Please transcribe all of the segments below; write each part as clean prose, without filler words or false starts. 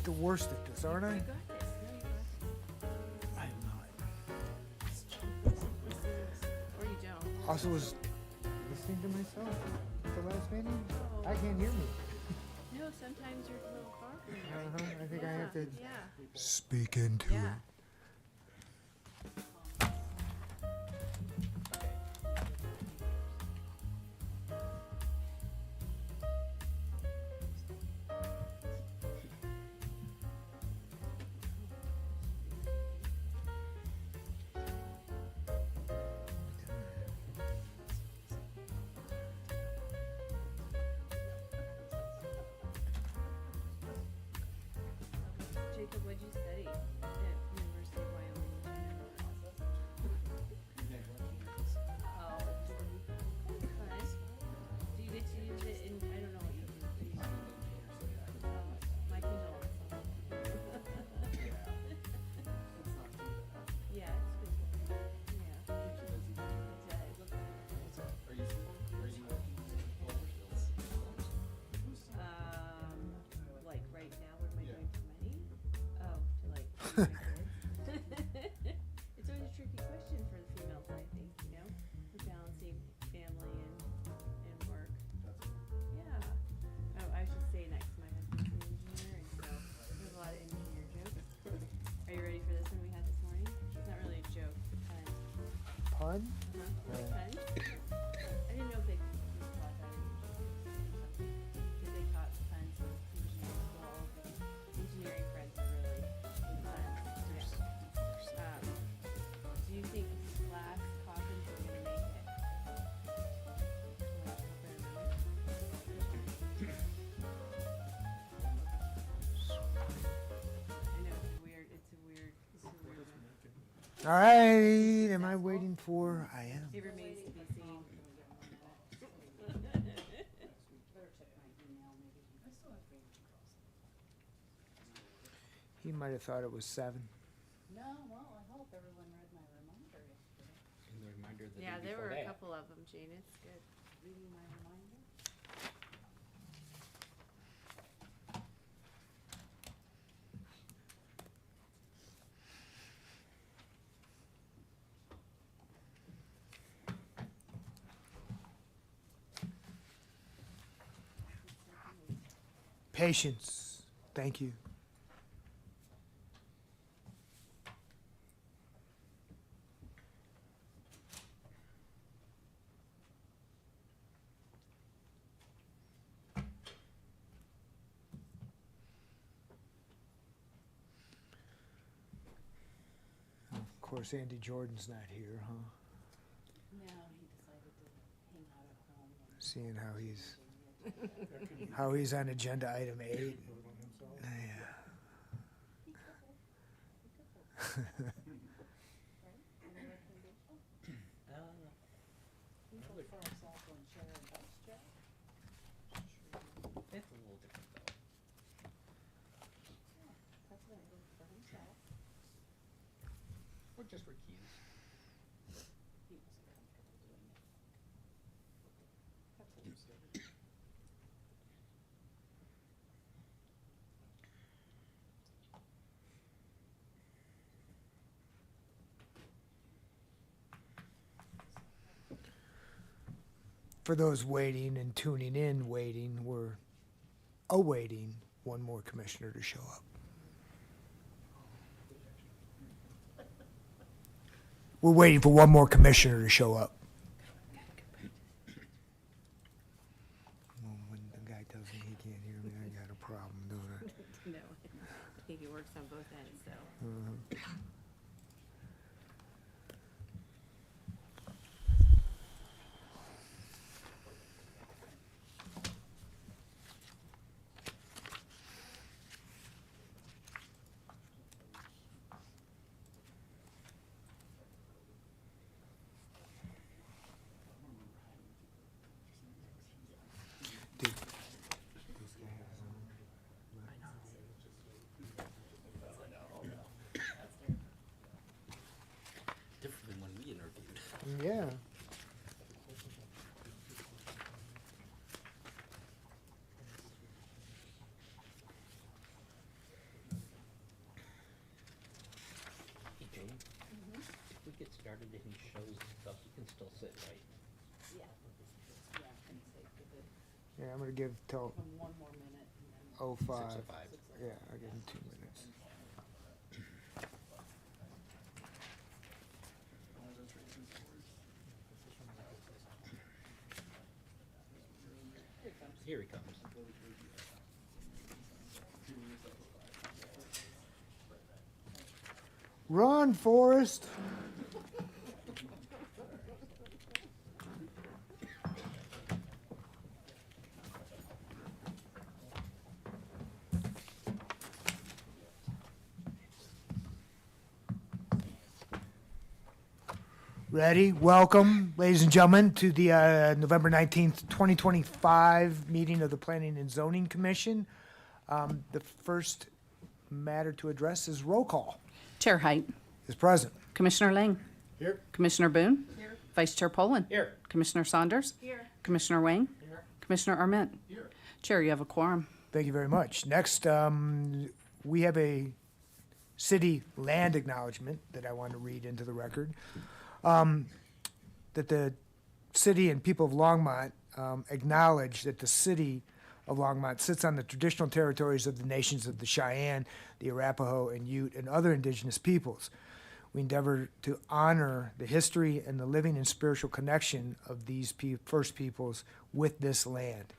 the worst at this, aren't I? You got this. No, you got this. I am not. Or you don't. Also was listening to myself at the last meeting. Oh. I can't hear me. No, sometimes you're a little far from me. I think I have to Yeah. speak into Yeah. it. Jacob, what'd you study at University of Wyoming? Oh, fun. Do you get to use it in? I don't know what you do. My condolences. Yeah, it's good. Yeah. Like right now, what am I doing for money? Oh, to like raise my kids. It's always a tricky question for the females, I think, you know, with balancing family and work. Yeah. Oh, I should say next, my husband's an engineer, and so there's a lot of engineer jokes. Are you ready for this one we had this morning? It's not really a joke, it's a pun. Pun? Pun? I didn't know if they taught that in engineering. They taught puns in engineering school. All of the engineering friends are really good puns. Yeah. Do you think glass coffins are gonna make it? Like, open them out? I know, it's weird. It's a weird one. All right. Am I waiting for? I am. It remains to be seen. He might have thought it was 7. No, well, I hope everyone read my reminder yesterday. And the reminder the Yeah, day there before were a that. couple of them, Jane. It's good. Reading my reminder? Patience. Thank you. Of course, Andy Jordan's not here, huh? No, he decided to hang out at home. And Seeing how he's on agenda item 8. Yeah. he could for himself and share a bus jet. It's a little different though. Yeah, president goes for himself. Or just for keys. He wasn't comfortable doing it. That's what he said. For those waiting and tuning in, we're awaiting one more commissioner to show up. We're waiting for one more commissioner to show up. Well, when the guy tells me he can't hear me, I got a problem, don't I? No, I think it works on both ends, so. Dude. started any shows and stuff, you can still sit, right? Yeah. Yeah, and say, give it, Yeah, I'm gonna give till give 'em one more minute and then. 05. 6:05. Yeah, I'll give him 2 minutes. Here it comes. Here he comes. Run, Forrest. Ready? Welcome, ladies and gentlemen, to the November 19th, 2025 meeting of the Planning and Zoning Commission. The first matter to address is roll call. Chair Height, Is present. Commissioner Lang, Here. Commissioner Boone, Here. Vice Chair Poland, Here. Commissioner Saunders, Here. Commissioner Wang, Commissioner Arment. Here. Chair, you have a quorum. Thank you very much. Next, we have a city land acknowledgement that I want to read into the record. That the city and people of Longmont acknowledge that the city of Longmont sits on the traditional territories of the nations of the Cheyenne, the Arapaho, and Ute, and other indigenous peoples. We endeavor to honor the history and the living and spiritual connection of these first peoples with this land.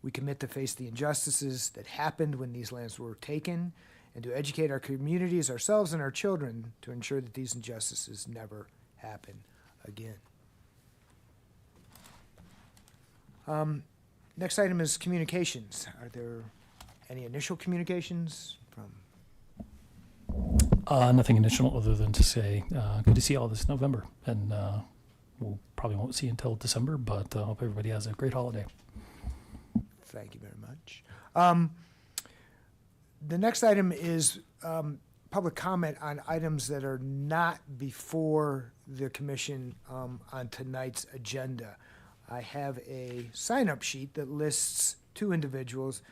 We commit to face the injustices that happened when these lands were taken and to educate our communities, ourselves, and our children to ensure that these injustices never happen again. Next item is communications. Are there any initial communications from? Nothing additional other than to say, good to see you all this November, and we'll probably won't see you until December, but hope everybody has a great holiday. Thank you very much. The next item is public comment on items that are not before the commission on tonight's agenda. I have a sign-up sheet that lists two individuals,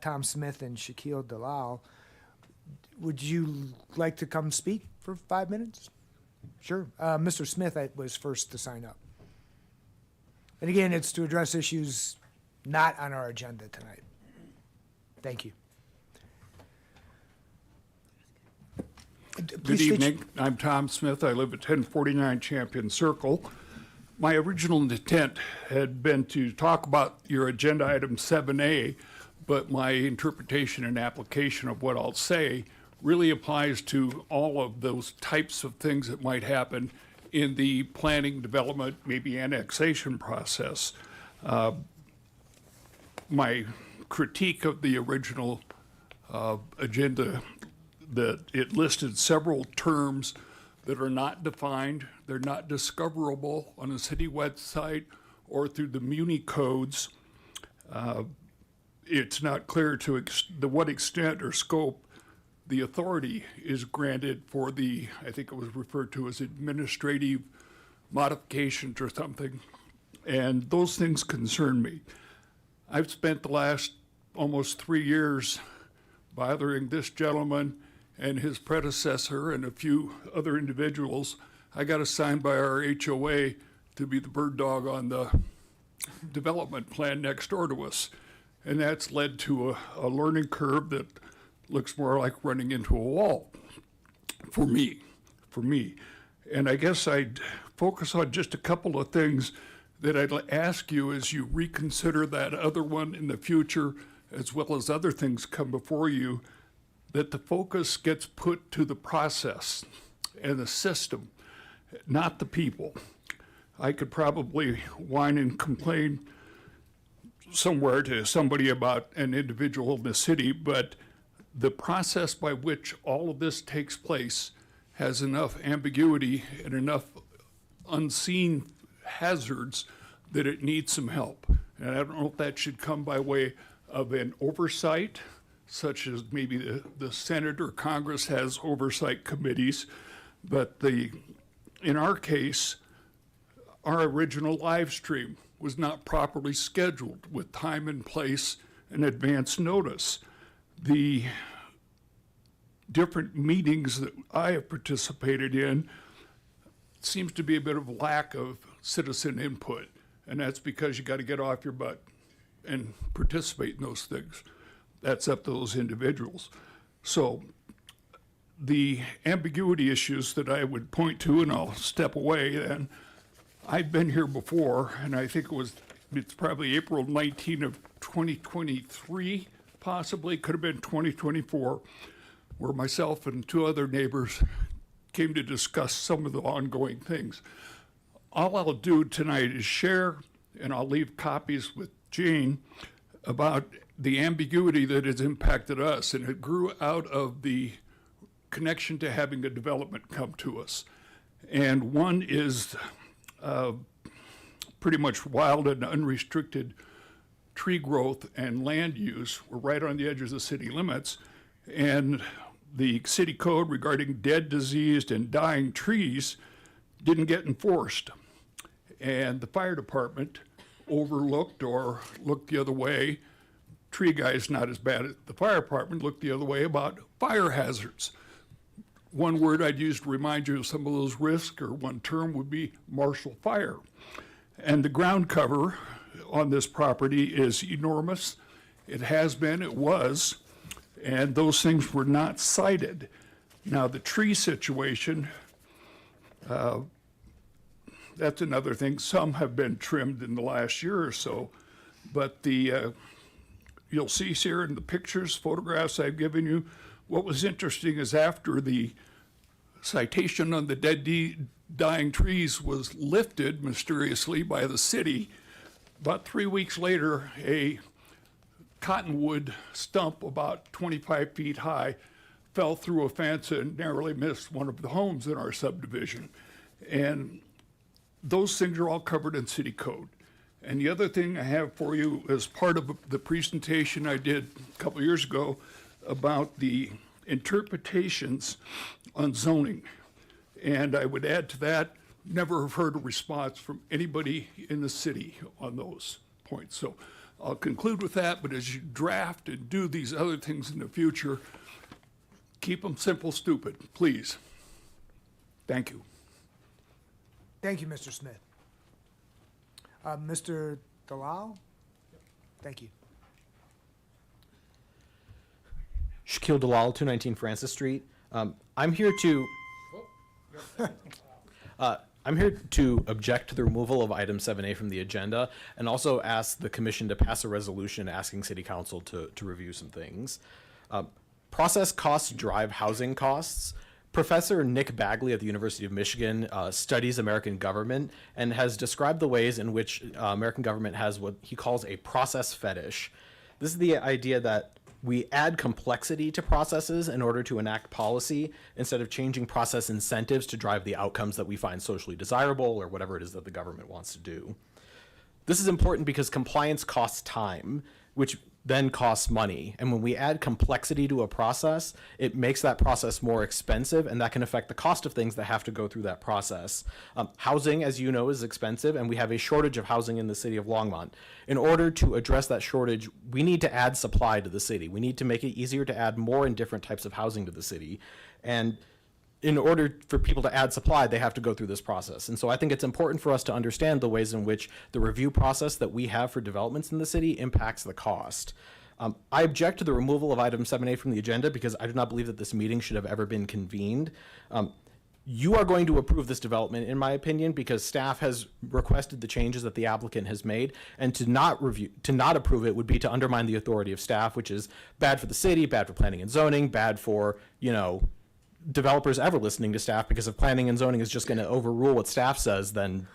Tom Smith and Shaquille Dalal. Would you like to come speak for 5 minutes? Sure. Mr. Smith was first to sign up. And again, it's to address issues not on our agenda tonight. Thank you. Good Please state evening. I'm Tom Smith. I live at 1049 Champion Circle. My original intent had been to talk about your agenda item 7A, but my interpretation and application of what I'll say really applies to all of those types of things that might happen in the planning, development, maybe annexation process. My critique of the original agenda, that it listed several terms that are not defined, they're not discoverable on a city website or through the muni codes. It's not clear to what extent or scope the authority is granted for the, I think it was referred to as administrative modifications or something. And those things concern me. I've spent the last almost 3 years bothering this gentleman and his predecessor and a few other individuals. I got assigned by our HOA to be the bird dog on the development plan next door to us. And that's led to a learning curve that looks more like running into a wall for me. And I guess I'd focus on just a couple of things that I'd ask you as you reconsider that other one in the future, as well as other things come before you, that the focus gets put to the process and the system, not the people. I could probably whine and complain somewhere to somebody about an individual in the city, but the process by which all of this takes place has enough ambiguity and enough unseen hazards that it needs some help. And I don't know if that should come by way of an oversight, such as maybe the Senate or Congress has oversight committees, but in our case, our original live stream was not properly scheduled with time and place and advance notice. The different meetings that I have participated in, seems to be a bit of a lack of citizen input, and that's because you got to get off your butt and participate in those things. That's up to those individuals. So the ambiguity issues that I would point to, and I'll step away then, I've been here before, and I think it's probably April 19 of 2023, possibly, could have been 2024, where myself and two other neighbors came to discuss some of the ongoing things. All I'll do tonight is share, and I'll leave copies with Jane, about the ambiguity that has impacted us, and it grew out of the connection to having a development come to us. And one is pretty much wild and unrestricted tree growth and land use. We're right on the edge of the city limits, and the city code regarding dead, diseased, and dying trees didn't get enforced. And the fire department overlooked or looked the other way. Tree guy's not as bad as the fire department looked the other way about fire hazards. One word I'd use to remind you of some of those risks, or one term, would be marshal fire. And the ground cover on this property is enormous. It has been, it was, and those things were not cited. Now, the tree situation, that's another thing. Some have been trimmed in the last year or so, but you'll see here in the pictures, photographs I've given you, what was interesting is after the citation on the dead, dying trees was lifted mysteriously by the city, about 3 weeks later, a cottonwood stump about 25 feet high fell through a fence and narrowly missed one of the homes in our subdivision. And those things are all covered in city code. And the other thing I have for you as part of the presentation I did a couple years ago about the interpretations on zoning. And I would add to that, never have heard a response from anybody in the city on those points. So I'll conclude with that, but as you draft and do these other things in the future, keep them simple, stupid, please. Thank you. Thank you, Mr. Smith. Mr. Dalal? Thank you. Shaquille Dalal, 219 Francis Street. I'm here to object to the removal of item 7A from the agenda, and also ask the commission to pass a resolution asking city council to review some things. Process costs drive housing costs. Professor Nick Bagley at the University of Michigan studies American government and has described the ways in which American government has what he calls a process fetish. This is the idea that we add complexity to processes in order to enact policy instead of changing process incentives to drive the outcomes that we find socially desirable or whatever it is that the government wants to do. This is important because compliance costs time, which then costs money. And when we add complexity to a process, it makes that process more expensive, and that can affect the cost of things that have to go through that process. Housing, as you know, is expensive, and we have a shortage of housing in the city of Longmont. In order to address that shortage, we need to add supply to the city. We need to make it easier to add more and different types of housing to the city. And in order for people to add supply, they have to go through this process. And so I think it's important for us to understand the ways in which the review process that we have for developments in the city impacts the cost. I object to the removal of item 7A from the agenda because I do not believe that this meeting should have ever been convened. You are going to approve this development, in my opinion, because staff has requested the changes that the applicant has made, and to not approve it would be to undermine the authority of staff, which is bad for the city, bad for planning and zoning, bad for, developers ever listening to staff, because if planning and zoning is just going to overrule what staff says, then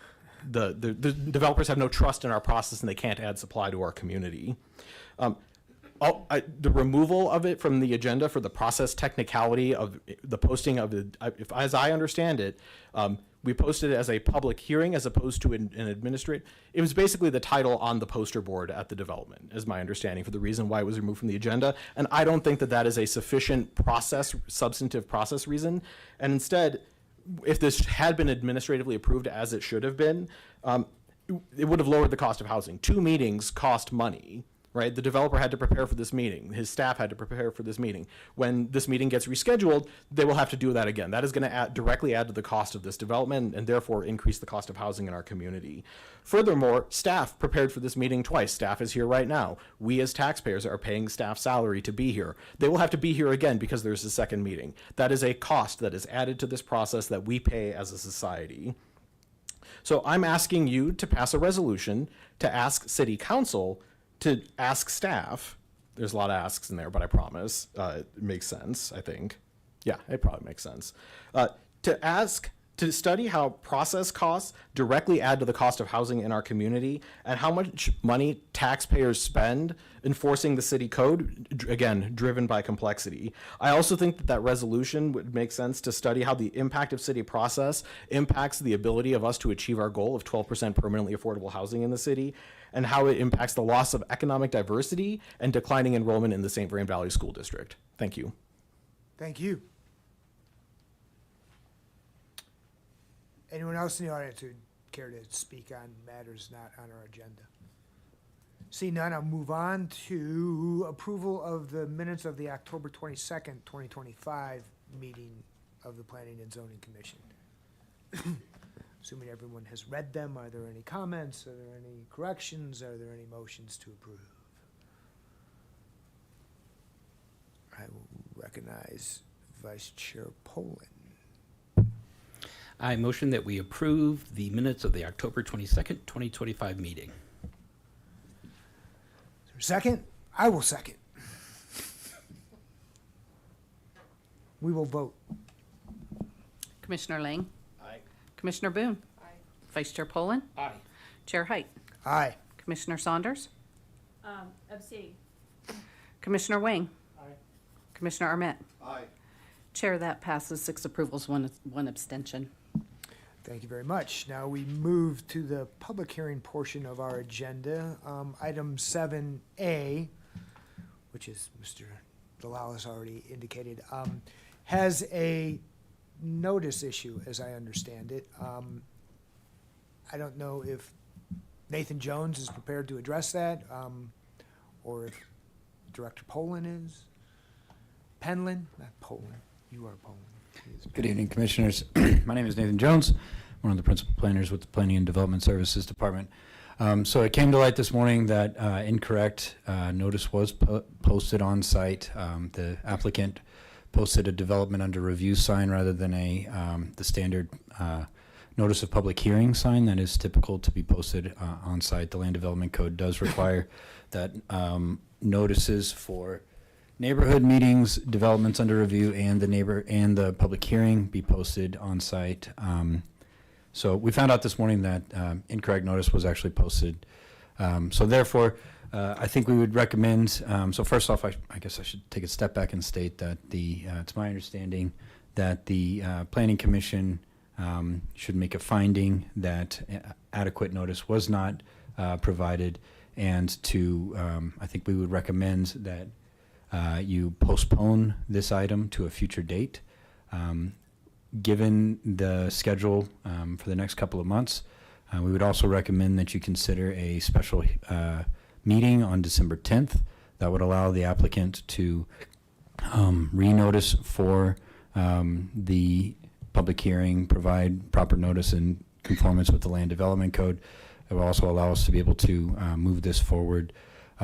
the developers have no trust in our process and they can't add supply to our community. The removal of it from the agenda for the process technicality of the posting of the, as I understand it, we posted it as a public hearing as opposed to an administrative. It was basically the title on the poster board at the development, is my understanding, for the reason why it was removed from the agenda. And I don't think that that is a sufficient substantive process reason. And instead, if this had been administratively approved as it should have been, it would have lowered the cost of housing. 2 meetings cost money. right? The developer had to prepare for this meeting. His staff had to prepare for this meeting. When this meeting gets rescheduled, they will have to do that again. That is going to directly add to the cost of this development and therefore increase the cost of housing in our community. Furthermore, staff prepared for this meeting twice. Staff is here right now. We as taxpayers are paying staff salary to be here. They will have to be here again because there's a second meeting. That is a cost that is added to this process that we pay as a society. So I'm asking you to pass a resolution to ask City Council to ask staff, there's a lot of asks in there, but I promise, it makes sense, I think. Yeah, it probably makes sense. To study how process costs directly add to the cost of housing in our community and how much money taxpayers spend enforcing the city code, again, driven by complexity. I also think that that resolution would make sense to study how the impact of city process impacts the ability of us to achieve our goal of 12% permanently affordable housing in the city, and how it impacts the loss of economic diversity and declining enrollment in the St. Vrain Valley School District. Thank you. Thank you. Anyone else in the audience who'd care to speak on matters not on our agenda? See none, I'll move on to approval of the minutes of the October 22nd, 2025 meeting of the Planning and Zoning Commission. Assuming everyone has read them, are there any comments? Are there any corrections? Are there any motions to approve? I will recognize Vice Chair Poland. I motion that we approve the minutes of the October 22nd, 2025 meeting. Is there a second? I will second. We will vote. Commissioner Lang, Aye. Commissioner Boone, Vice Chair Poland, Aye. Chair Height, Aye. Commissioner Saunders, Abstain. Commissioner Wang, Commissioner Armet. Aye. Chair, that passes 6 approvals, one abstention. Thank you very much. Now we move to the public hearing portion of our agenda. Item 7A, which is Mr. Dalal has already indicated, has a notice issue, as I understand it. I don't know if Nathan Jones is prepared to address that, or if Director Poland is. Penland, not Poland. You are Poland. Good evening, Commissioners. My name is Nathan Jones, one of the principal planners with the Planning and Development Services Department. So it came to light this morning that incorrect notice was posted on site. The applicant posted a development under review sign rather than the standard notice of public hearing sign that is typical to be posted on site. The Land Development Code does require that notices for neighborhood meetings, developments under review, and the public hearing be posted on site. So we found out this morning that incorrect notice was actually posted. So therefore, I think we would recommend. So first off, I guess I should take a step back and state that it's my understanding that the Planning Commission should make a finding that adequate notice was not provided, and I think we would recommend that you postpone this item to a future date. Given the schedule for the next couple of months, we would also recommend that you consider a special meeting on December 10th that would allow the applicant to renotice for the public hearing, provide proper notice in conformance with the Land Development Code. It will also allow us to be able to move this forward.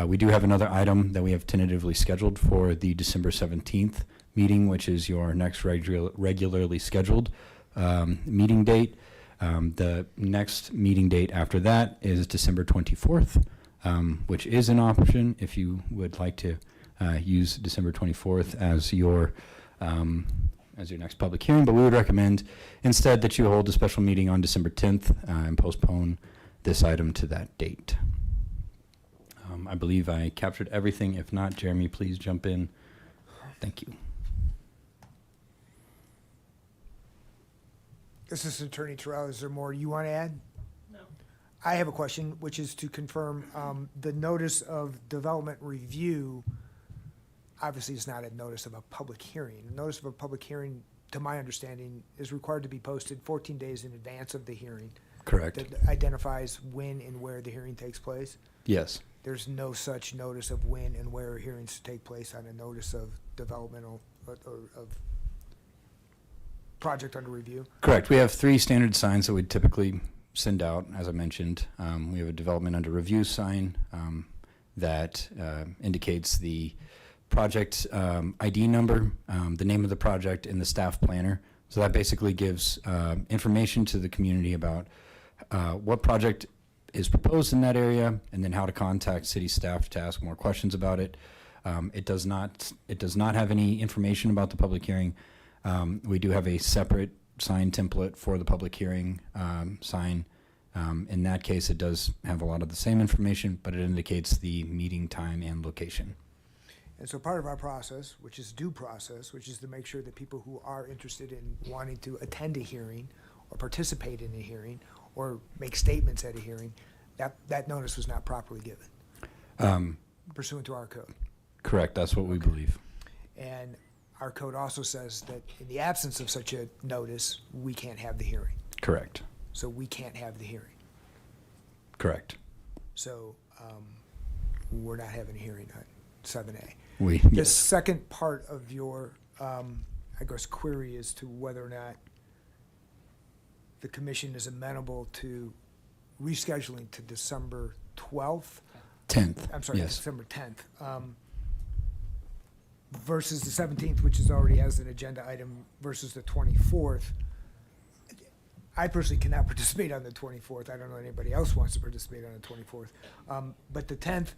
We do have another item that we have tentatively scheduled for the December 17th meeting, which is your next regularly scheduled meeting date. The next meeting date after that is December 24th, which is an option if you would like to use December 24th as your next public hearing. But we would recommend instead that you hold a special meeting on December 10th and postpone this item to that date. I believe I captured everything. If not, Jeremy, please jump in. Thank you. Assistant Attorney Terrell, is there more you want to add? No. I have a question, which is to confirm the notice of development review. Obviously, it's not a notice of a public hearing. A notice of a public hearing, to my understanding, is required to be posted 14 days in advance of the hearing. Correct. That identifies when and where the hearing takes place. Yes. there's no such notice of when and where hearings take place on a notice of developmental or of project under review. Correct. We have 3 standard signs that we typically send out, as I mentioned. We have a development under review sign that indicates the project ID number, the name of the project, and the staff planner. So that basically gives information to the community about what project is proposed in that area, and then how to contact city staff to ask more questions about it. It does not have any information about the public hearing. We do have a separate sign template for the public hearing sign. In that case, it does have a lot of the same information, but it indicates the meeting time and location. And so part of our process, which is due process, which is to make sure that people who are interested in wanting to attend a hearing or participate in a hearing or make statements at a hearing, that notice was not properly given pursuant to our code. Correct. That's what we believe. And our code also says that in the absence of such a notice, we can't have the hearing. Correct. So we can't have the hearing. Correct. So we're not having a hearing on 7A. We, The yes. second part of your, I guess, query is to whether or not the commission is amenable to rescheduling to December 12th. 10th. I'm sorry, Yes. December 10th. Versus the 17th, which is already has an agenda item, versus the 24th. I personally cannot participate on the 24th. I don't know anybody else wants to participate on the 24th. But the 10th,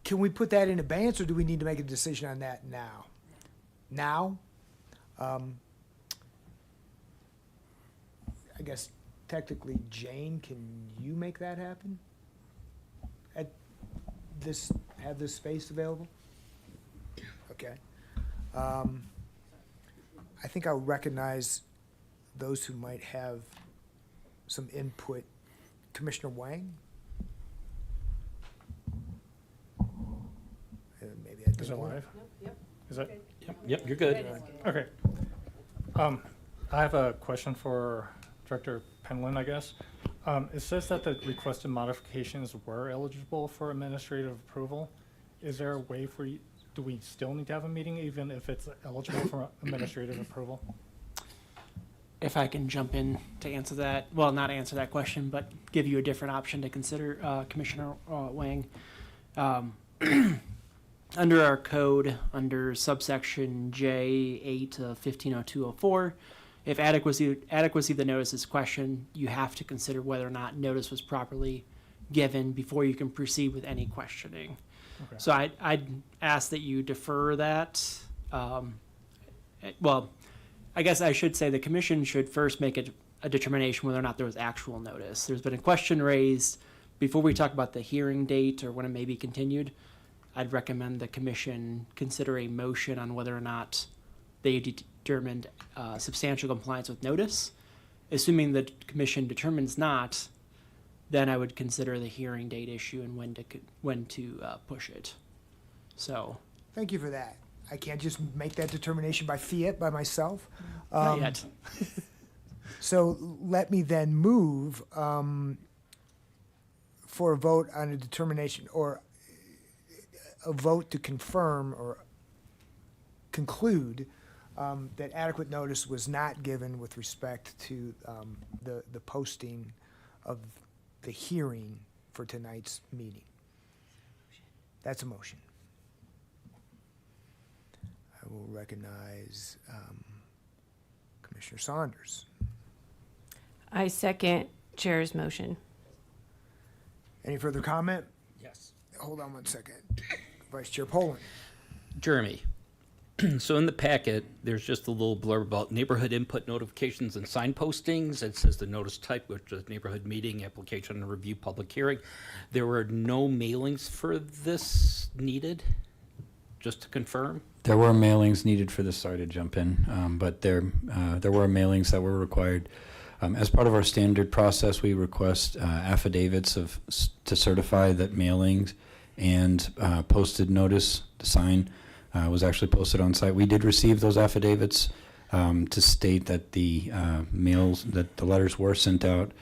can we put that in advance, or do we need to make a decision on that now? Now? I guess technically, Jane, can you make that happen? Have this space available? Okay. I think I'll recognize those who might have some input. Commissioner Wang? Maybe I Is didn't it want- live? Yep. Is it? Yep, you're good. Okay. I have a question for Director Penland, I guess. It says that the requested modifications were eligible for administrative approval. Is there a way for you, do we still need to have a meeting even if it's eligible for administrative approval? If I can jump in to answer that, well, not answer that question, but give you a different option to consider, Commissioner Wang. Under our code, under subsection J8 of 150204, if adequacy of the notice is questioned, you have to consider whether or not notice was properly given before you can proceed with any questioning. Okay. So I'd ask that you defer that. Well, I guess I should say the commission should first make a determination whether or not there was actual notice. There's been a question raised before we talk about the hearing date or when it may be continued. I'd recommend the commission consider a motion on whether or not they determined substantial compliance with notice. Assuming the commission determines not, then I would consider the hearing date issue and when to push it. So. Thank you for that. I can't just make that determination by fiat by myself. Not yet. So let me then move for a vote on a determination or a vote to confirm or conclude that adequate notice was not given with respect to the posting of the hearing for tonight's meeting. That's a motion. I will recognize Commissioner Saunders. I second Chair's motion. Any further comment? Yes. Hold on one second. Vice Chair Poland. Jeremy, so in the packet, there's just a little blurb about neighborhood input notifications and sign postings. It says the notice type, which is neighborhood meeting, application and review, public hearing. There were no mailings for this needed, just to confirm? There were mailings needed for this, sorry to jump in, but there were mailings that were required. As part of our standard process, we request affidavits to certify that mailings and posted notice, the sign was actually posted on site. We did receive those affidavits to state that the letters were sent out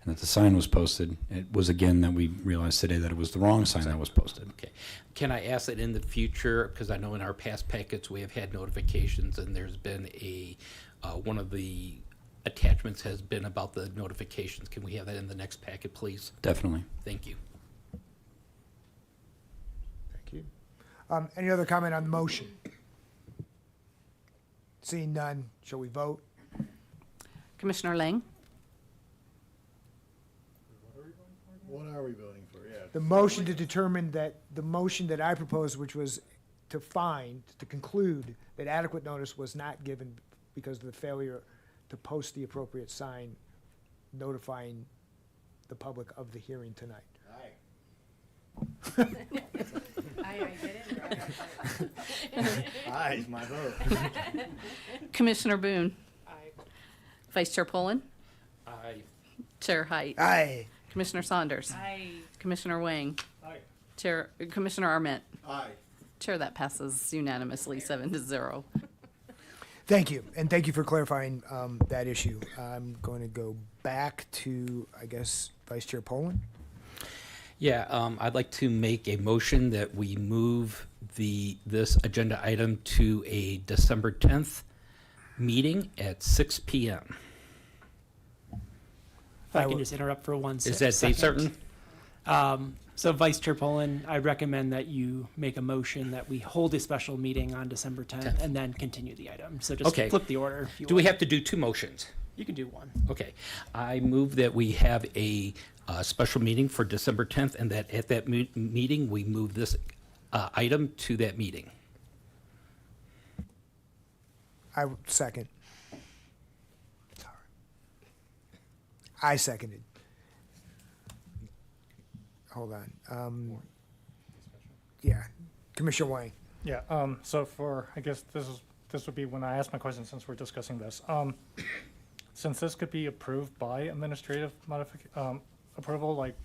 and that the sign was posted. It was again that we realized today that it was the wrong sign that was posted. Okay. Can I ask that in the future, because I know in our past packets, we have had notifications, and there's been one of the attachments has been about the notifications. Can we have that in the next packet, please? Definitely. Thank you. Thank you. Any other comment on the motion? Seeing none, shall we vote? Commissioner Lang, What are we voting for? Yeah. The motion to determine that, the motion that I proposed, which was to conclude that adequate notice was not given because of the failure to post the appropriate sign notifying the public of the hearing tonight. I get it. Aye is my vote. Commissioner Boone, Vice Chair Poland, Aye. Chair Height, Aye. Commissioner Saunders, I, Commissioner Wang, Aye. Commissioner Arment. Aye. Chair, that passes unanimously 7-0. Thank you, and thank you for clarifying that issue. I'm going to go back to, I guess, Vice Chair Poland. Yeah, I'd like to make a motion that we move this agenda item to a December 10th meeting at 6 p.m. If I can just interrupt for one Is that date certain? So Vice Chair Poland, I recommend that you make a motion that we hold a special meeting on December 10th and then continue the item. So just Okay. flip the order if you Do we want. have to do two motions? You can do one. Okay. I move that we have a special meeting for December 10th, and that at that meeting, we move this item to that meeting. I second. Sorry. I seconded. Hold on. Yeah, Commissioner Wang. Yeah, so for, I guess this would be when I ask my question, since we're discussing this. Since this could be approved by administrative approval, like,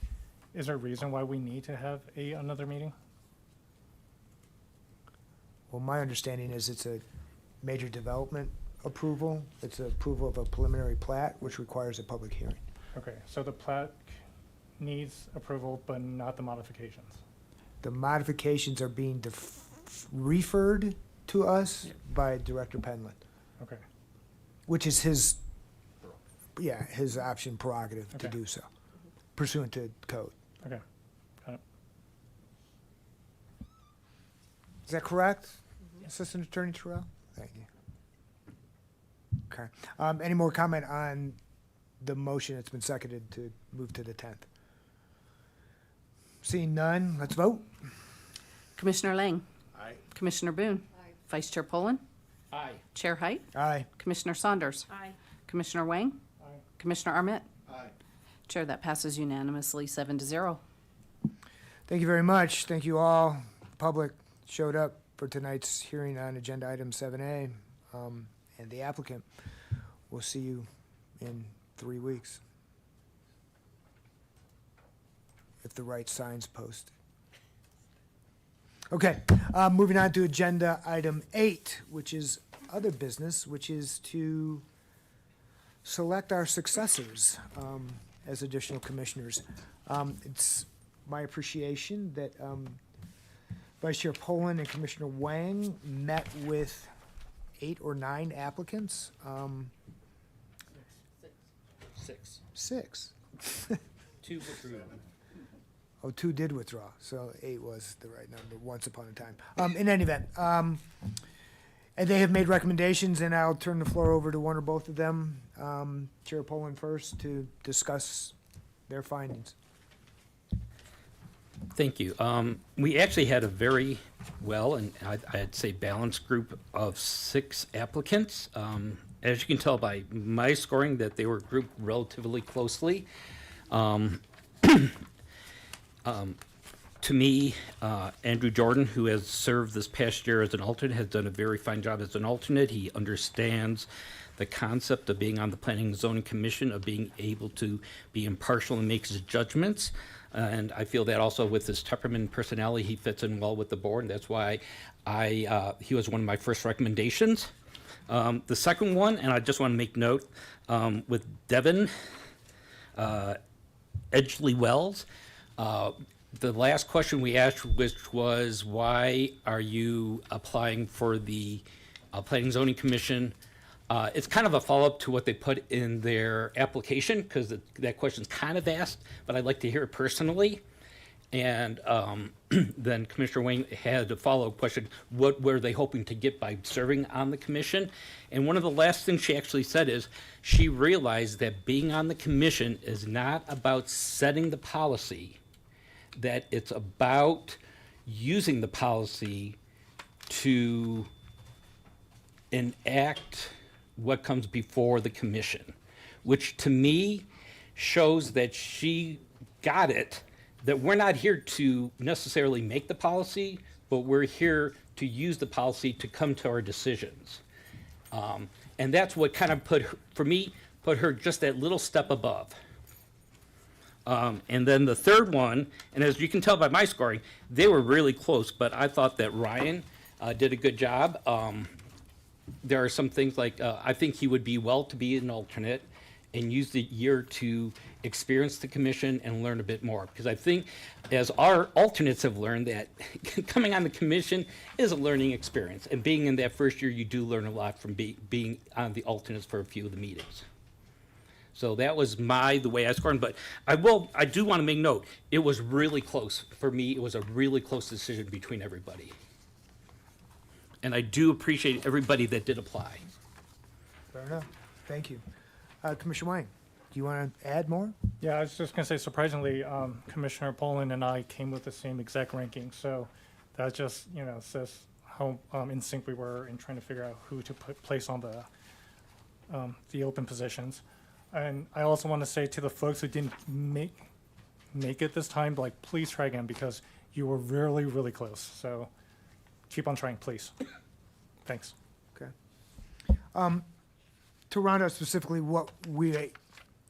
is there a reason why we need to have another meeting? Well, my understanding is it's a major development approval. It's an approval of a preliminary plat, which requires a public hearing. Okay, so the plat needs approval, but not the modifications. The modifications are being referred to us by Director Penland, Okay, which is his option prerogative to Okay. do so pursuant to code. okay, got it. Is that correct, Assistant Attorney Terrell? Thank you. Okay. Any more comment on the motion that's been seconded to move to the 10th? Seeing none, let's vote. Commissioner Lang, Aye. Commissioner Boone, Vice Chair Poland, Aye. Chair Height, Aye. Commissioner Saunders, I, Commissioner Wang, Aye. Commissioner Arment. Aye. Chair, that passes unanimously 7-0. Thank you very much. Thank you all. Public showed up for tonight's hearing on agenda item 7A, and the applicant. We'll see you in 3 weeks. If the right sign's posted. Okay, moving on to agenda item 8, which is other business, which is to select our successors as additional commissioners. It's my appreciation that Vice Chair Poland and Commissioner Wang met with 8 or 9 applicants. 6. 6. 2 withdrew. Oh, 2 did withdraw, so 8 was the right number once upon a time. In any event, and they have made recommendations, and I'll turn the floor over to one or both of them. Chair Poland first to discuss their findings. Thank you. We actually had a very well, and I'd say balanced group of 6 applicants. As you can tell by my scoring, that they were grouped relatively closely. To me, Andrew Jordan, who has served this past year as an alternate, has done a very fine job as an alternate. He understands the concept of being on the Planning and Zoning Commission, of being able to be impartial and make his judgments. And I feel that also with his temperament and personality, he fits in well with the board. And that's why he was one of my first recommendations. The second one, and I just want to make note, with Devin Edgley Wells. The last question we asked, which was, why are you applying for the Planning and Zoning Commission? It's kind of a follow-up to what they put in their application, because that question's kind of asked, but I'd like to hear it personally. And then Commissioner Wayne had a follow-up question, what were they hoping to get by serving on the commission? And one of the last things she actually said is, she realized that being on the commission is not about setting the policy, that it's about using the policy to enact what comes before the commission, which to me shows that she got it, that we're not here to necessarily make the policy, but we're here to use the policy to come to our decisions. And that's what kind of put her just that little step above. And then the third one, and as you can tell by my scoring, they were really close, but I thought that Ryan did a good job. There are some things like, I think he would be well to be an alternate and use the year to experience the commission and learn a bit more. Because I think, as our alternates have learned, that coming on the commission is a learning experience. And being in that first year, you do learn a lot from being on the alternates for a few of the meetings. So that was the way I scored. But I do want to make note, it was really close. For me, it was a really close decision between everybody. And I do appreciate everybody that did apply. Fair enough. Thank you. Commissioner Wayne, do you want to add more? Yeah, I was just going to say, surprisingly, Commissioner Poland and I came with the same exact ranking. So that just, says how in sync we were in trying to figure out who to place on the open positions. And I also want to say to the folks who didn't make it this time, please try again, because you were really, really close. So keep on trying, please. Thanks. Okay. To round out specifically what we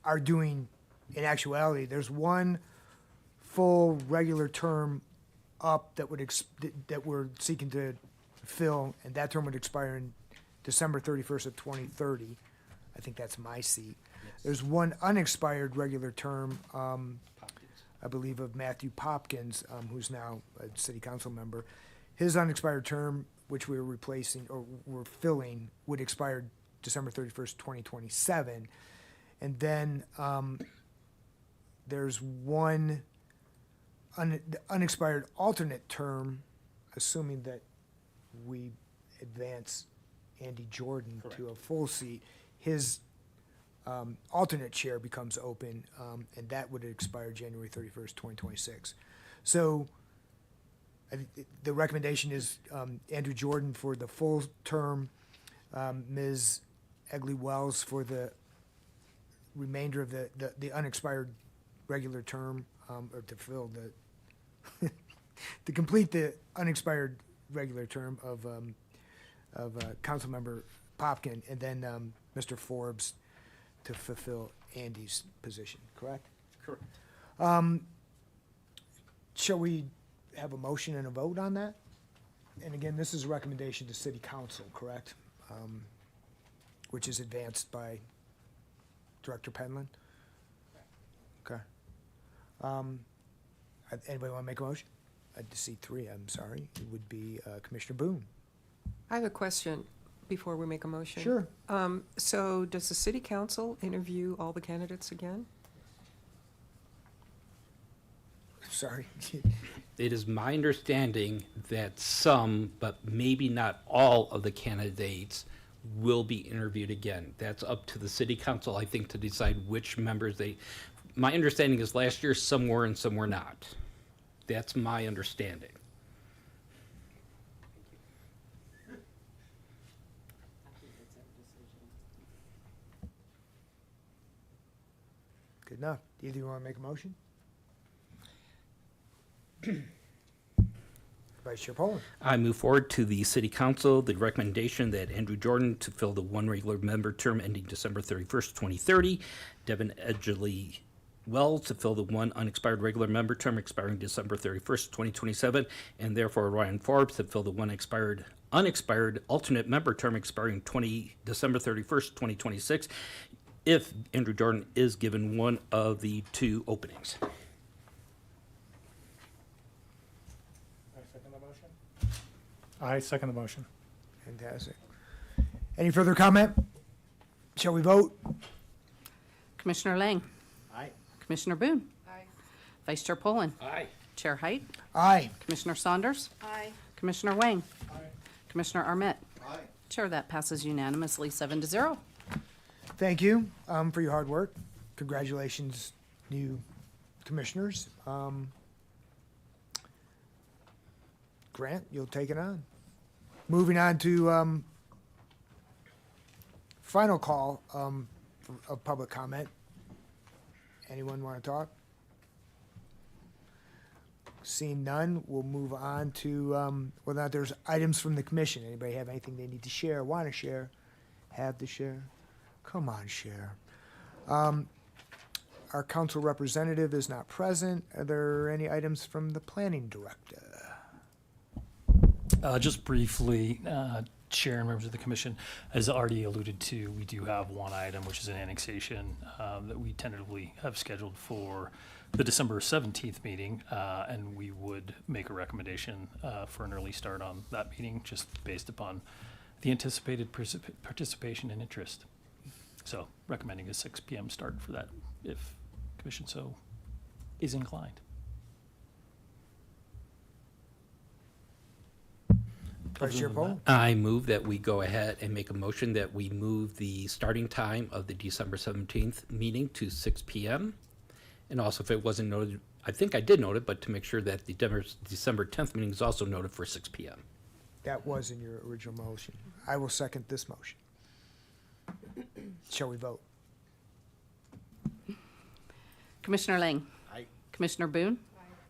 are doing in actuality, there's one full regular term up that that we're seeking to fill, and that term would expire in December 31st of 2030. I think that's my seat. There's one unexpired regular term, I believe, of Matthew Popkins, who's now a city council member. His unexpired term, which we're replacing or we're filling, would expire December 31st, 2027. And then there's one unexpired alternate term, assuming that we advance Andy Jordan to a full seat. His alternate chair becomes open, and that would expire January 31st, 2026. So the recommendation is Andrew Jordan for the full term, Ms. Edgley Wells for the remainder of the unexpired regular term, or to fill to complete the unexpired regular term of Councilmember Popkin, and then Mr. Forbes to fulfill Andy's position, correct? Correct. Shall we have a motion and a vote on that? And again, this is a recommendation to City Council, correct? Which is advanced by Director Penland? Okay. Anybody want to make a motion? I see three, I'm sorry. It would be Commissioner Boone. I have a question before we make a motion. Sure. So does the city council interview all the candidates again? Sorry. It is my understanding that some, but maybe not all of the candidates will be interviewed again. That's up to the city council, I think, to decide which members my understanding is last year some were and some were not. That's my understanding. Good enough. Either you want to make a motion? Vice Chair Poland. I move forward to the city council, the recommendation that Andrew Jordan to fill the one regular member term ending December 31st, 2030, Devin Edgley Wells to fill the one unexpired regular member term expiring December 31st, 2027, and therefore Ryan Forbes to fill the one unexpired alternate member term expiring December 31st, 2026. if Andrew Jordan is given one of the two openings. I second the motion. Fantastic. Any further comment? Shall we vote? Commissioner Lang. Aye. Commissioner Boone. Aye. Vice Chair Poland. Aye. Chair Height. Aye. Commissioner Saunders. Aye. Commissioner Wang. Commissioner Armet. Aye. Chair, that passes unanimously 7-0. Thank you for your hard work. Congratulations, new commissioners. Grant, you'll take it on. Moving on to final call of public comment. Anyone want to talk? Seeing none, we'll move on to whether or not there's items from the commission. Anybody have anything they need to share, want to share, have to share? Come on, share. Our council representative is not present. Are there any items from the planning director? Just briefly, Chair and members of the commission, as already alluded to, we do have one item, which is an annexation that we tentatively have scheduled for the December 17th meeting, and we would make a recommendation for an early start on that meeting, just based upon the anticipated participation and interest. So recommending a 6 p.m. start for that, if commission so is inclined. Vice Chair Poe? I move that we go ahead and make a motion that we move the starting time of the December 17th meeting to 6 p.m. And also, if it wasn't noted, I think I did note it, but to make sure that the December 10th meeting is also noted for 6 p.m. That was in your original motion. I will second this motion. Shall we vote? Commissioner Lang. Aye. Commissioner Boone.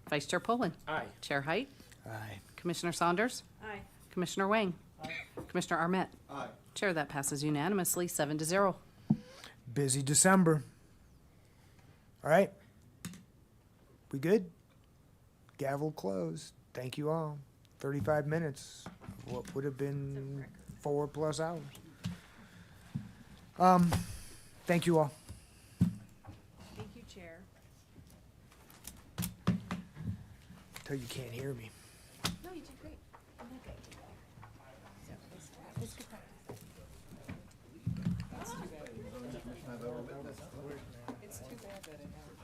Vice Chair Poland. Aye. Chair Height. Aye. Commissioner Saunders. Aye. Commissioner Wang. Commissioner Armet. Aye. Chair, that passes unanimously 7-0. Busy December. All right. We good? Gavel closed. Thank you all. 35 minutes. What would have been 4+ hours. Thank you all. Thank you, Chair. Till you can't hear me. No, you did great. You did great. It's good practice. It's too bad that it happened.